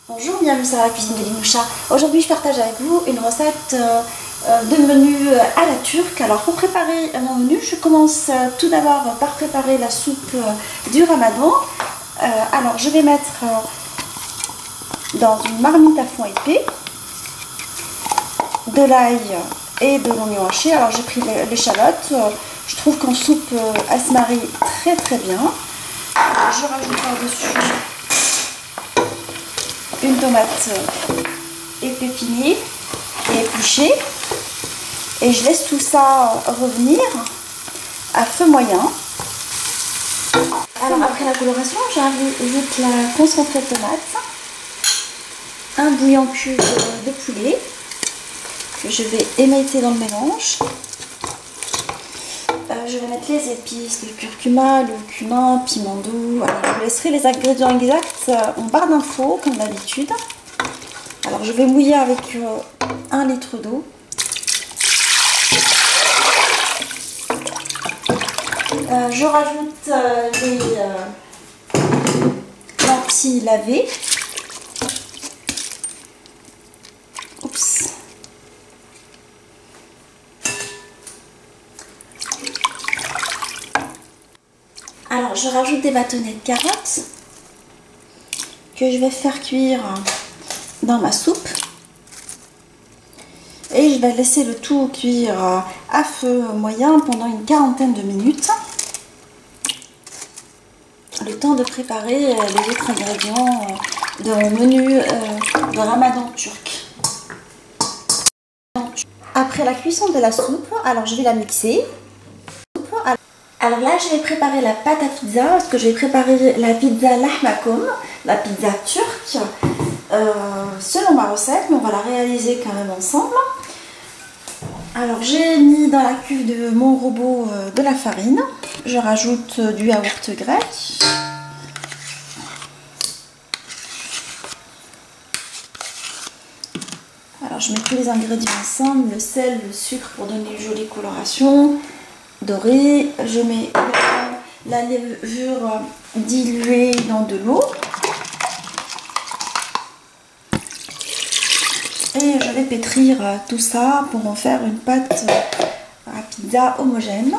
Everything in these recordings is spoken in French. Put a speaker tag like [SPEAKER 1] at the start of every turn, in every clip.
[SPEAKER 1] Bonjour, bienvenue sur la cuisine de Linoucha. Aujourd'hui, je partage avec vous une recette de menu à la turque. Alors, pour préparer mon menu, je commence tout d'abord par préparer la soupe du ramadan. Alors, je vais mettre dans une marmite à fond épais de l'ail et de l'oignon haché. Alors, j'ai pris l'échalote. Je trouve qu'en soupe, elle se marie très très bien. Je rajoute par-dessus une tomate épépinée et épluchée et je laisse tout ça revenir à feu moyen. Alors après la coloration, j'ajoute la concentrée de tomate, un bouillon cube de poulet que je vais émietter dans le mélange. Je vais mettre les épices, le curcuma, le cumin, piment doux. Alors, je vous laisserai les ingrédients exacts en barre d'infos comme d'habitude. Alors je vais mouiller avec 1 litre d'eau. Je rajoute les lentilles lavées. Oups. Alors je rajoute des bâtonnets de carottes que je vais faire cuire dans ma soupe et je vais laisser le tout cuire à feu moyen pendant une quarantaine de minutes, le temps de préparer les autres ingrédients de mon menu de ramadan turc. Après la cuisson de la soupe, alors je vais la mixer. Alors là, je vais préparer la pâte à pizza parce que je vais préparer la pizza lahmakoum, la pizza turque, selon ma recette, mais on va la réaliser quand même ensemble. Alors j'ai mis dans la cuve de mon robot de la farine, je rajoute du yaourt grec. Alors je mets tous les ingrédients ensemble, le sel, le sucre pour donner une jolie coloration dorée. Je mets la levure diluée dans de l'eau. Et je vais pétrir tout ça pour en faire une pâte à pizza homogène.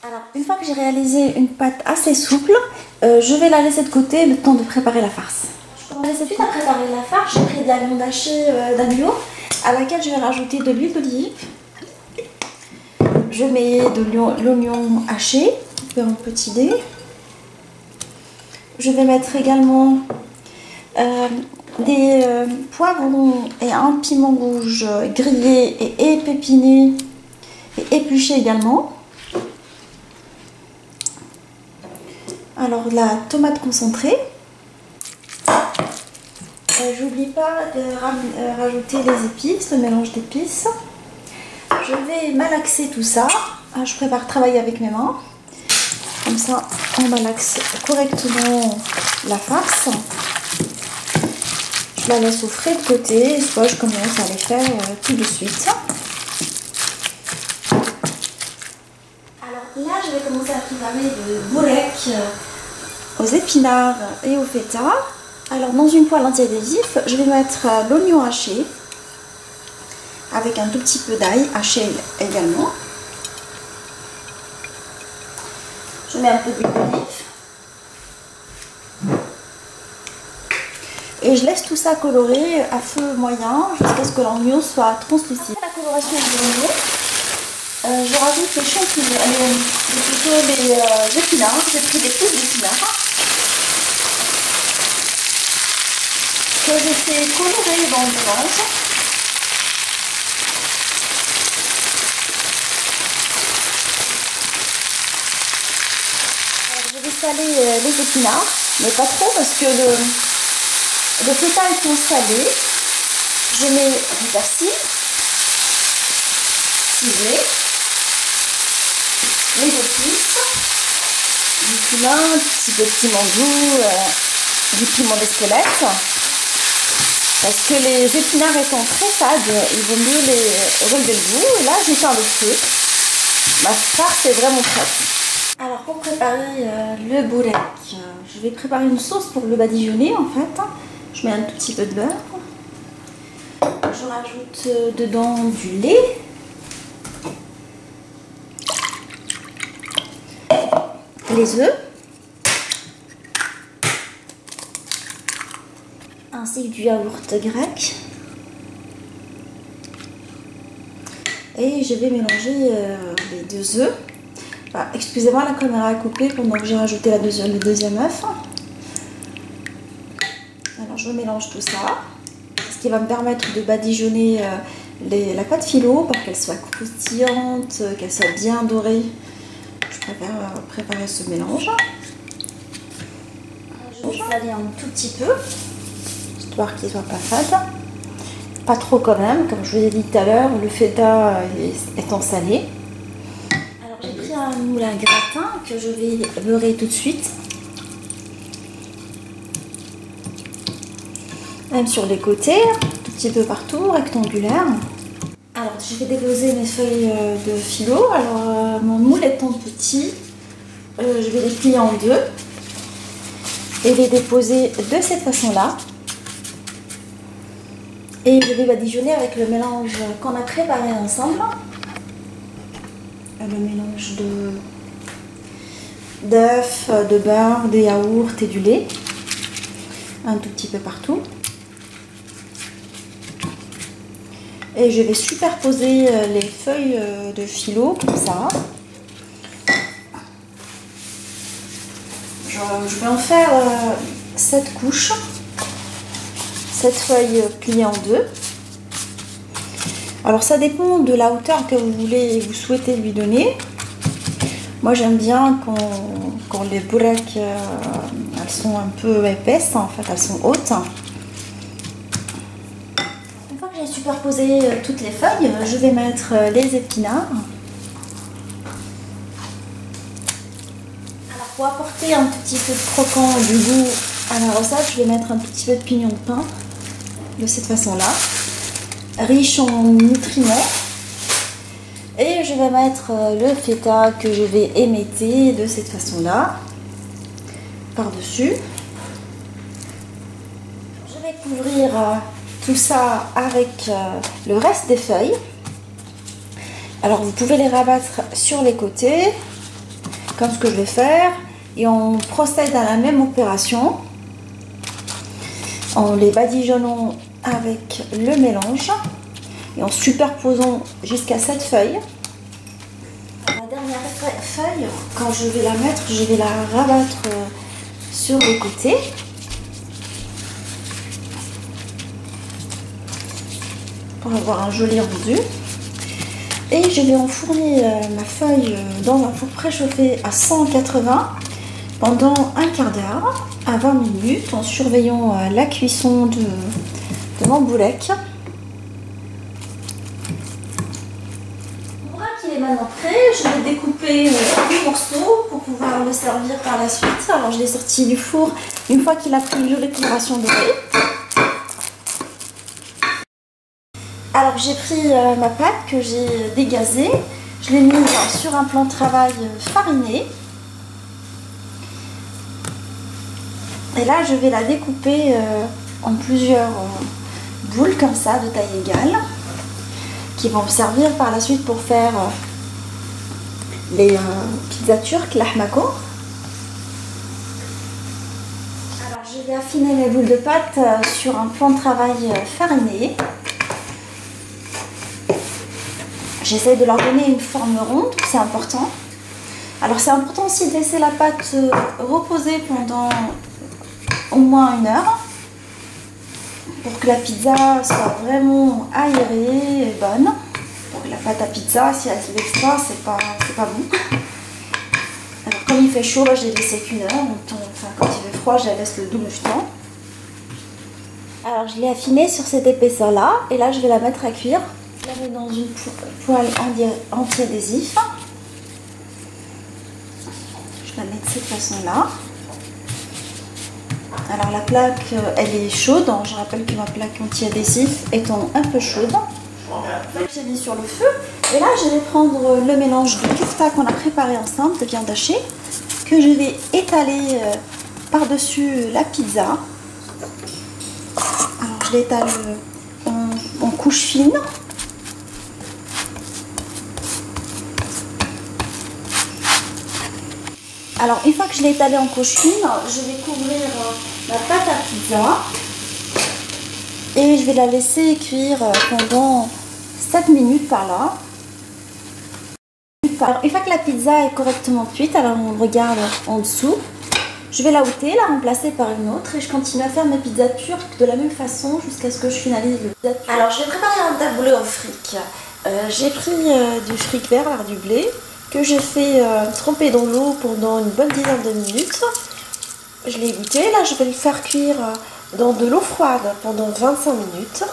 [SPEAKER 1] Alors, une fois que j'ai réalisé une pâte assez souple, je vais la laisser de côté le temps de préparer la farce. Je commence tout de suite à préparer la farce. J'ai pris de la viande hachée d'agneau à laquelle je vais rajouter de l'huile d'olive. Je mets de l'oignon haché, en petit dé. Je vais mettre également des poivrons et un piment rouge grillé et épépiné et épluché également. Alors la tomate concentrée. J'oublie pas de rajouter les épices, le mélange d'épices. Je vais malaxer tout ça. Je prépare travailler avec mes mains. Comme ça, on malaxe correctement la farce. Je la laisse au frais de côté, soit je commence à les faire tout de suite. Alors là, je vais commencer à préparer le bourek aux épinards et au feta. Alors dans une poêle antiadhésif, je vais mettre l'oignon haché avec un tout petit peu d'ail haché également. Je mets un peu d'huile d'olive et je laisse tout ça colorer à feu moyen jusqu'à ce que l'oignon soit translucide. Après la coloration de l'oignon, je rajoute les champignons, plutôt les épinards. J'ai pris des pousses d'épinards que j'ai fait colorer dans le mélange. Je vais saler les épinards, mais pas trop parce que le feta étant salé, je mets du persil ciselé, les épices, du cumin, un petit peu de piment doux, du piment d'Espelette. Parce que les épinards étant très fades, il vaut mieux les relever le goût. Et là, j'éteins le feu. Ma farce est vraiment prête. Alors pour préparer le bourek, je vais préparer une sauce pour le badigeonner en fait. Je mets un tout petit peu de beurre. Je rajoute dedans du lait. Les œufs. Ainsi que du yaourt grec. Et je vais mélanger les 2 œufs. Enfin, excusez-moi, la caméra est coupée pendant que j'ai rajouté le deuxième œuf. Alors je mélange tout ça, ce qui va me permettre de badigeonner la pâte philo pour qu'elle soit croustillante, qu'elle soit bien dorée. Je préfère préparer ce mélange. Je vais saler un tout petit peu, histoire qu'il ne soit pas fade. Pas trop quand même, comme je vous ai dit tout à l'heure, le feta étant salé. Alors j'ai pris un moule à gratin que je vais beurrer tout de suite. Même sur les côtés, un tout petit peu partout, rectangulaire. Alors je vais déposer mes feuilles de philo. Alors mon moule étant petit, je vais les plier en 2 et les déposer de cette façon-là. Et je vais badigeonner avec le mélange qu'on a préparé ensemble. Le mélange d'œufs, de beurre, de yaourt et du lait. Un tout petit peu partout. Et je vais superposer les feuilles de philo comme ça. Je vais en faire 7 couches. 7 feuilles pliées en 2. Alors ça dépend de la hauteur que vous souhaitez lui donner. Moi j'aime bien quand les boureks elles sont un peu épaisses, en fait elles sont hautes. Une fois que j'ai superposé toutes les feuilles, je vais mettre les épinards. Alors pour apporter un tout petit peu de croquant, du goût à la recette, je vais mettre un tout petit peu de pignon de pain. De cette façon-là, riche en nutriments. Et je vais mettre le feta que je vais émietter de cette façon-là, par-dessus. Je vais couvrir tout ça avec le reste des feuilles. Alors vous pouvez les rabattre sur les côtés, comme ce que je vais faire, et on procède à la même opération en les badigeonnant avec le mélange et en superposant jusqu'à 7 feuilles. La dernière feuille, quand je vais la mettre, je vais la rabattre sur les côtés. Pour avoir un joli rendu. Et je vais enfourner ma feuille dans un four préchauffé à 180 pendant un quart d'heure à 20 minutes en surveillant la cuisson de mon bourek. Mon bourek il est maintenant prêt, je vais découper en morceaux pour pouvoir le servir par la suite. Alors je l'ai sorti du four une fois qu'il a pris une jolie coloration dorée. Alors j'ai pris ma pâte que j'ai dégazée, je l'ai mise sur un plan de travail fariné. Et là je vais la découper en plusieurs boules comme ça de taille égale qui vont me servir par la suite pour faire les pizzas turques, lahmako. Alors je vais affiner mes boules de pâte sur un plan de travail fariné. J'essaie de leur donner une forme ronde, c'est important. Alors c'est important aussi de laisser la pâte reposer pendant au moins 1 heure pour que la pizza soit vraiment aérée et bonne. Donc la pâte à pizza, si elle se laisse pas, c'est pas bon. Alors comme il fait chaud, là je l'ai laissé qu'1 heure. Enfin, quand il fait froid, je la laisse le double du temps. Alors je l'ai affinée sur cette épaisseur là et là je vais la mettre à cuire. Je la mets dans une poêle anti-adhésif. Je la mets de cette façon-là. Alors la plaque, elle est chaude. Je rappelle que ma plaque anti-adhésif étant un peu chaude. J'ai mis sur le feu. Et là, je vais prendre le mélange de kefta qu'on a préparé ensemble, de viande hachée, que je vais étaler par-dessus la pizza. Alors, je l'étale en couche fine. Alors, une fois que je l'ai étalé en couche fine, je vais couvrir la pâte à pizza et je vais la laisser cuire pendant 7 minutes par là. Alors, une fois que la pizza est correctement cuite, alors on regarde en dessous, je vais la ôter, la remplacer par une autre et je continue à faire mes pizzas turques de la même façon jusqu'à ce que je finalise le pizza turc. Alors, je vais préparer un taboulé au fric. J'ai pris du fric vert, alors du blé, que j'ai fait tremper dans l'eau pendant une bonne dizaine de minutes. Je l'ai goûté, là je vais le faire cuire dans de l'eau froide pendant 25 minutes.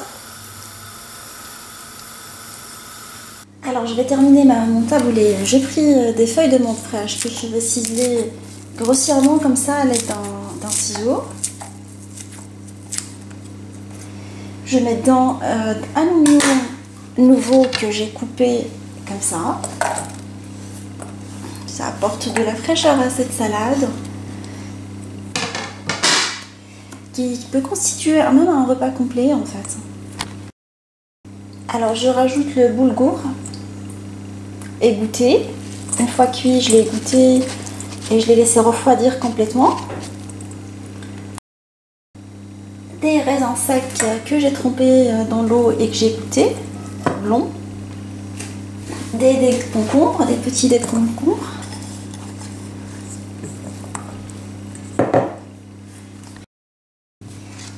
[SPEAKER 1] Alors je vais terminer mon taboulé. J'ai pris des feuilles de menthe fraîche que je vais ciseler grossièrement comme ça à l'aide d'un ciseau. Je mets dedans un oignon nouveau que j'ai coupé comme ça. Ça apporte de la fraîcheur à cette salade qui peut constituer même un repas complet en fait. Alors je rajoute le boulgour égoutté. Une fois cuit, je l'ai égoutté et je l'ai laissé refroidir complètement. Des raisins secs que j'ai trempés dans l'eau et que j'ai égouttés, blonds. Des dés de concombre, des petits dés de concombre.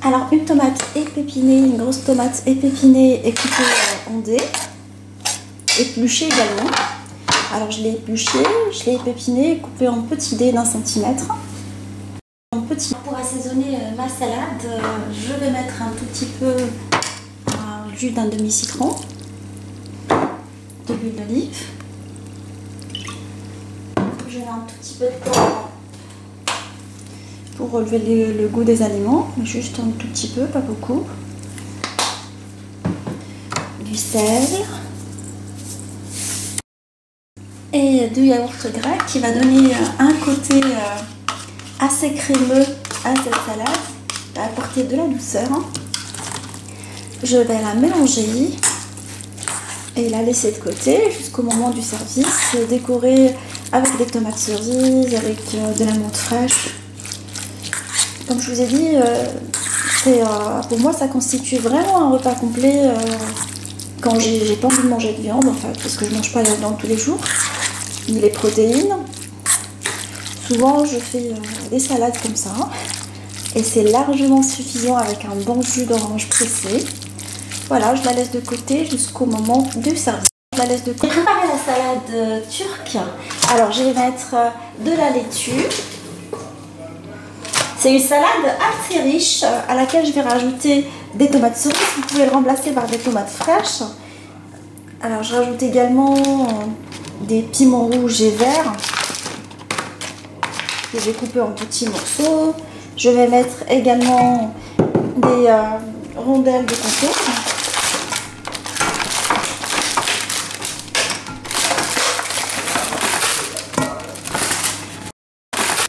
[SPEAKER 1] Alors une tomate épépinée, une grosse tomate épépinée et coupée en dés, épluchée également. Alors je l'ai épluchée, je l'ai épépinée, coupée en petits dés d'1 centimètre. Pour assaisonner ma salade, je vais mettre un tout petit peu un jus d'un demi-citron, de l'huile d'olive. Je mets un tout petit peu de poivre pour relever le goût des aliments, juste un tout petit peu, pas beaucoup. Du sel et du yaourt grec qui va donner un côté assez crémeux à cette salade, va apporter de la douceur. Je vais la mélanger et la laisser de côté jusqu'au moment du service, décorer avec des tomates cerises, avec de la menthe fraîche. Comme je vous ai dit, pour moi ça constitue vraiment un repas complet quand j'ai pas envie de manger de viande en fait, parce que je mange pas de viande tous les jours, ni les protéines. Souvent je fais des salades comme ça et c'est largement suffisant avec un bon jus d'orange pressé. Voilà, je la laisse de côté jusqu'au moment du service. Je la laisse de côté. J'ai préparé la salade turque. Alors je vais mettre de la laitue. C'est une salade assez riche à laquelle je vais rajouter des tomates cerises. Vous pouvez le remplacer par des tomates fraîches. Alors je rajoute également des piments rouges et verts que j'ai coupés en petits morceaux. Je vais mettre également des rondelles de concombre.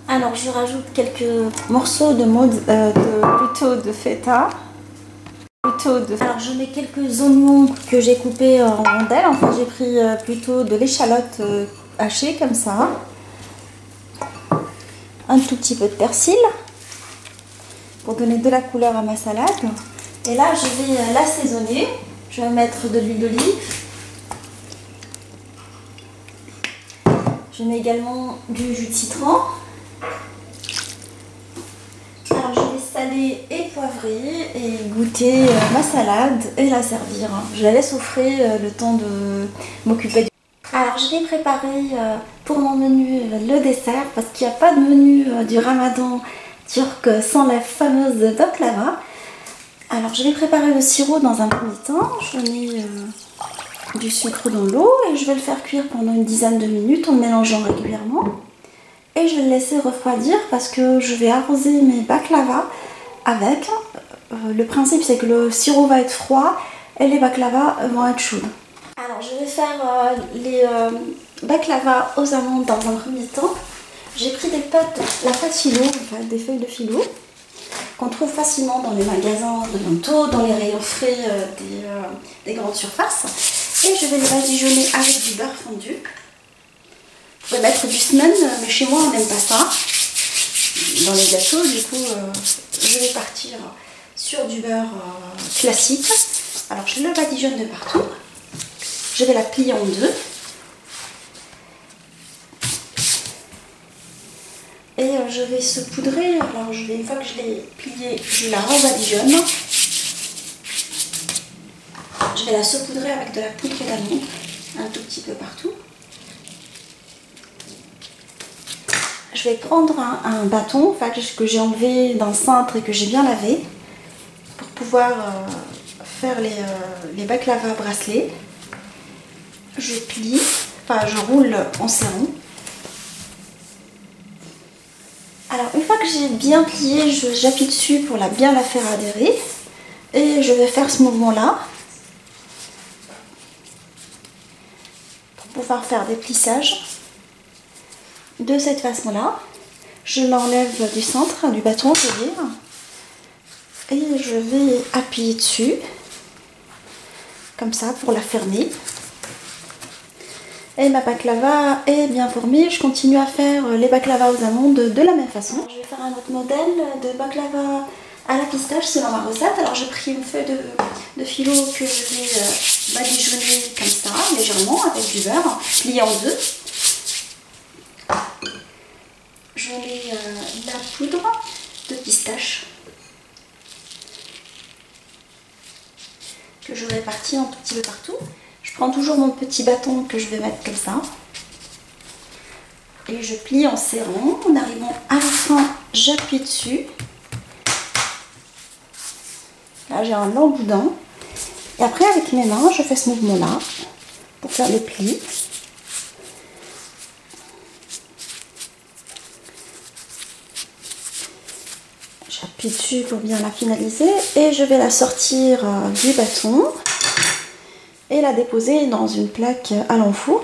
[SPEAKER 1] Alors je rajoute quelques morceaux de feta. Alors je mets quelques oignons que j'ai coupés en rondelles. En fait j'ai pris plutôt de l'échalote hachée comme ça. Un tout petit peu de persil pour donner de la couleur à ma salade. Et là je vais l'assaisonner. Je vais mettre de l'huile d'olive. Je mets également du jus de citron. Alors je vais saler et poivrer et goûter ma salade et la servir. Je la laisse au frais le temps de m'occuper du... Alors je vais préparer pour mon menu le dessert parce qu'il n'y a pas de menu du ramadan turc sans la fameuse baklava. Alors je vais préparer le sirop dans un premier temps. Je mets du sucre dans l'eau et je vais le faire cuire pendant une dizaine de minutes en mélangeant régulièrement. Et je vais le laisser refroidir parce que je vais arroser mes baklava avec. Le principe c'est que le sirop va être froid et les baklava vont être chauds. Alors je vais faire les baklava aux amandes dans un premier temps. J'ai pris la pâte phyllo, enfin des feuilles de phyllo, qu'on trouve facilement dans les magasins de Nanto, dans les rayons frais des grandes surfaces. Et je vais les badigeonner avec du beurre fondu. Vous pouvez mettre du semen, mais chez moi on n'aime pas ça dans les gâteaux. Du coup, je vais partir sur du beurre classique. Alors je le badigeonne de partout. Je vais la plier en deux. Et je vais saupoudrer. Alors une fois que je l'ai pliée, je la rebadigeonne. Je vais la saupoudrer avec de la poudre d'amande, un tout petit peu partout. Je vais prendre un bâton que j'ai enlevé d'un cintre et que j'ai bien lavé pour pouvoir faire les baklava bracelets. Je plie, je roule en serrant. Alors une fois que j'ai bien plié, j'appuie dessus pour bien la faire adhérer. Et je vais faire ce mouvement-là pour pouvoir faire des plissages. De cette façon-là, je l'enlève du centre, du bâton, je veux dire. Et je vais appuyer dessus, comme ça, pour la fermer. Et ma baklava est bien formée. Je continue à faire les baklava aux amandes de la même façon. Je vais faire un autre modèle de baklava à la pistache selon ma recette. Alors j'ai pris une feuille de phyllo que je vais badigeonner comme ça, légèrement, avec du beurre, plié en deux. Je mets la poudre de pistache que je répartis un tout petit peu partout. Je prends toujours mon petit bâton que je vais mettre comme ça. Et je plie en serrant. En arrivant à la fin, j'appuie dessus. Là, j'ai un long boudin. Et après, avec mes mains, je fais ce mouvement-là pour faire le pli. J'appuie dessus pour bien la finaliser. Et je vais la sortir du bâton et la déposer dans une plaque à l'enfour.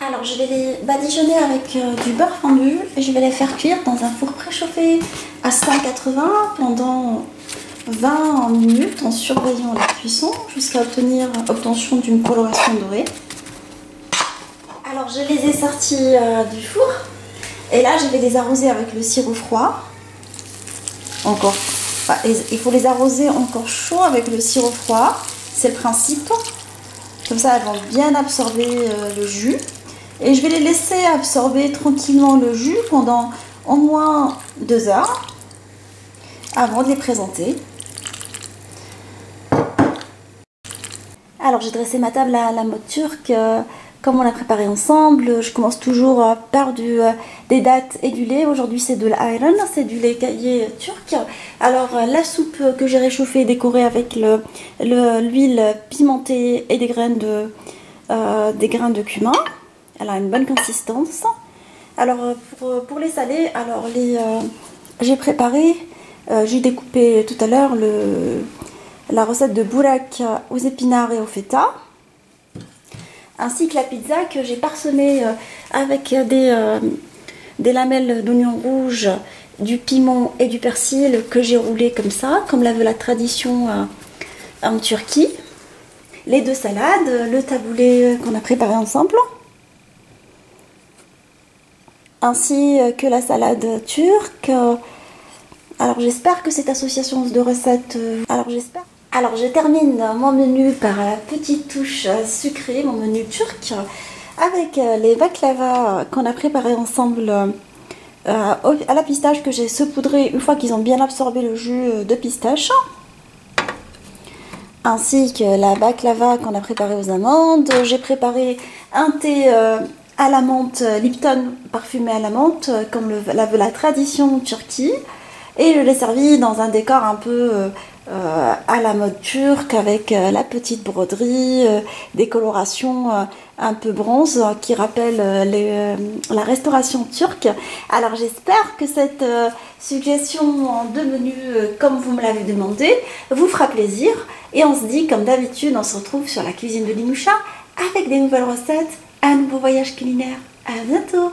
[SPEAKER 1] Alors je vais les badigeonner avec du beurre fondu et je vais les faire cuire dans un four préchauffé à 180 pendant 20 minutes en surveillant la cuisson jusqu'à obtention d'une coloration dorée. Alors je les ai sortis du four et là je vais les arroser avec le sirop froid. Il faut les arroser encore chaud avec le sirop froid, c'est le principe. Comme ça, elles vont bien absorber le jus. Et je vais les laisser absorber tranquillement le jus pendant au moins 2 heures avant de les présenter. Alors, j'ai dressé ma table à la mode turque. Comme on l'a préparé ensemble, je commence toujours par des dattes et du lait. Aujourd'hui, c'est de l'ayran, c'est du lait caillé turc. Alors, la soupe que j'ai réchauffée, décorée avec l'huile pimentée et des graines de cumin. Elle a une bonne consistance. Alors, pour les salés, j'ai préparé, j'ai découpé tout à l'heure la recette de bourak aux épinards et au feta. Ainsi que la pizza que j'ai parsemée avec des lamelles d'oignon rouge, du piment et du persil que j'ai roulé comme ça, comme la veut la tradition en Turquie. Les 2 salades, le taboulé qu'on a préparé ensemble, ainsi que la salade turque. Alors j'espère que cette association de recettes... Alors je termine mon menu par la petite touche sucrée, mon menu turc, avec les baklava qu'on a préparés ensemble à la pistache que j'ai saupoudré une fois qu'ils ont bien absorbé le jus de pistache. Ainsi que la baklava qu'on a préparée aux amandes. J'ai préparé un thé à la menthe Lipton parfumé à la menthe, comme la tradition Turquie. Et je l'ai servi dans un décor un peu à la mode turque avec la petite broderie, des colorations un peu bronze qui rappellent la restauration turque. Alors j'espère que cette suggestion de menu comme vous me l'avez demandé vous fera plaisir et on se dit comme d'habitude on se retrouve sur la cuisine de Linoucha avec des nouvelles recettes, un nouveau voyage culinaire. À bientôt!